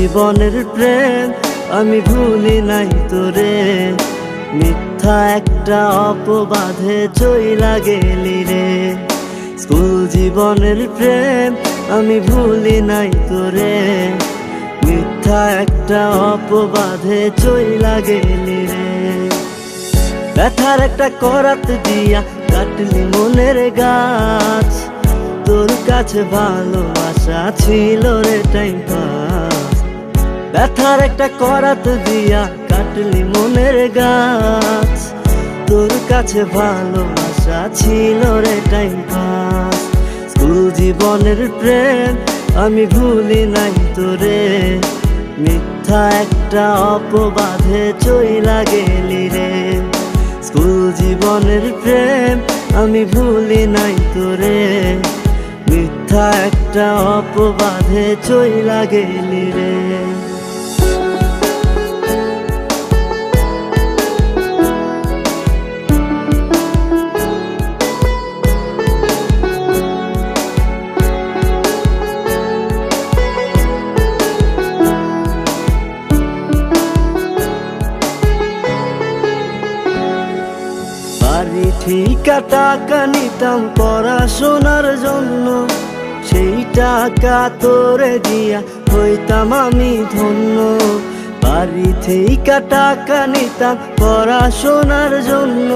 জীবনের প্রেম আমি ভুলি নাই তোরে, মিথ্যা একটা অপবাদে চইলা গেলি রে। স্কুল জীবনের প্রেম আমি ভুলি নাই তোরে, মিথ্যা একটা অপবাদে চইলা গেলি রে। ব্যথার একটা করাত দিয়া কাটলি মনের গাছ, তোর কাছে ভালোবাসা ছিল রে টাইম পাস। ব্যথার একটা করাত দিয়া কাটলি মনের গাছ, তোর কাছে ভালোবাসা ছিল রে টাইম পাস। স্কুল জীবনের প্রেম আমি ভুলি নাই তোরে, মিথ্যা একটা অপবাদে চইলা গেলি রে। স্কুল জীবনের প্রেম আমি ভুলি নাই তোরে, মিথ্যা একটা অপবাদে চইলা গেলি রে। বাড়ি ঠিকা টাকা নিতাম পড়াশোনার জন্য, সেই টাকা তোরে দিয়া হইতাম আমি ধন্য। বাড়ি ঠিকা টাকা নিতাম পড়াশোনার জন্য,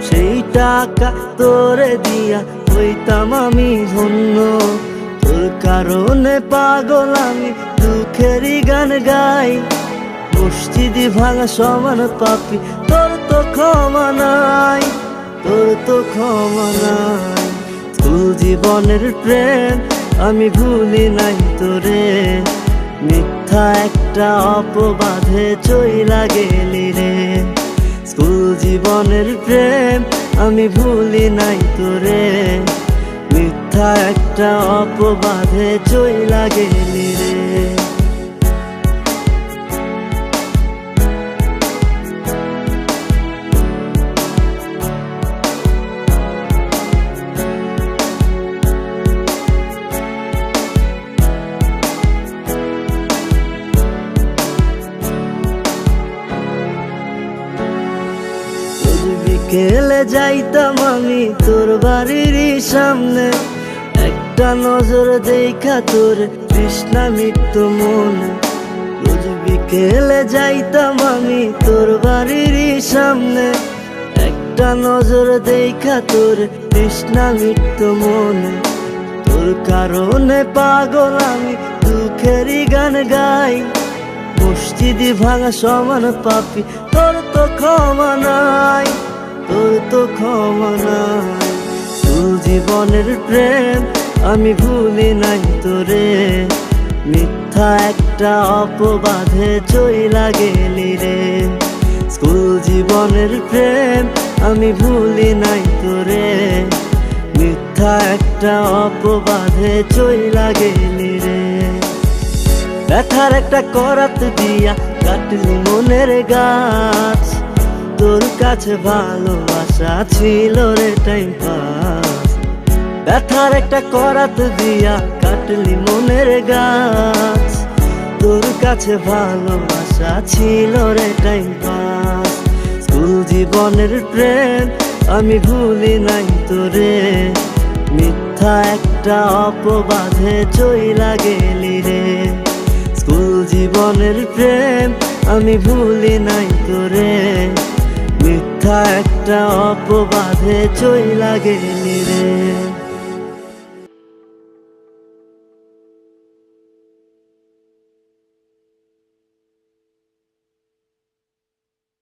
সেই টাকা তোরে দিয়া হইতাম আমি ধন্য। তোর কারণে পাগল আমি দুঃখেরই গান গাই, মসজিদি ভাঙা সমান পাপি তোর তো ক্ষমা নাই, তোর তো ক্ষমা নাই। স্কুল জীবনের প্রেম আমি ভুলি নাই তোরে, মিথ্যা একটা অপবাদে চইলা গেলি রে। স্কুল জীবনের প্রেম আমি ভুলি নাই তোরে, মিথ্যা একটা অপবাদে চইলা গেলি রে। বিকেলে যাইতাম আমি তোর বাড়ির সামনে, একটা নজর দেখা তোর তৃষ্ণা মিটতো মনে। রোজ বিকেলে যাইতাম আমি তোর বাড়ির সামনে, একটা নজর দেখা তোর তৃষ্ণা মিটতো মনে। তোর কারণে পাগল আমি দুঃখেরই গান গাই, মসজিদি ভাঙা সমান পাপি তোর তো ক্ষমা নাই, তোর তো ক্ষমা নাই। স্কুল জীবনের প্রেম আমি ভুলি নাই তোরে, মিথ্যা একটা অপবাদে চইলা গেলি রে। স্কুল জীবনের প্রেম আমি ভুলি নাই তোরে, মিথ্যা একটা অপবাদে চইলা গেলি রে। ব্যথার একটা করাত দিয়া কাটলি মনের গাছ, তোর কাছে ভালোবাসা ছিল রে টাইম পাস। ব্যথার একটা করাত দিয়া কাটলি মনের গাছ, তোর কাছে ভালোবাসা ছিল রে টাইম পাস। স্কুল জীবনের প্রেম আমি ভুলি নাই তোরে, মিথ্যা একটা অপবাদে চইলা গেলি রে। স্কুল জীবনের প্রেম আমি ভুলি নাই তোরে, মিথ্যা একটা অপবাদে চইলা গেলি রে।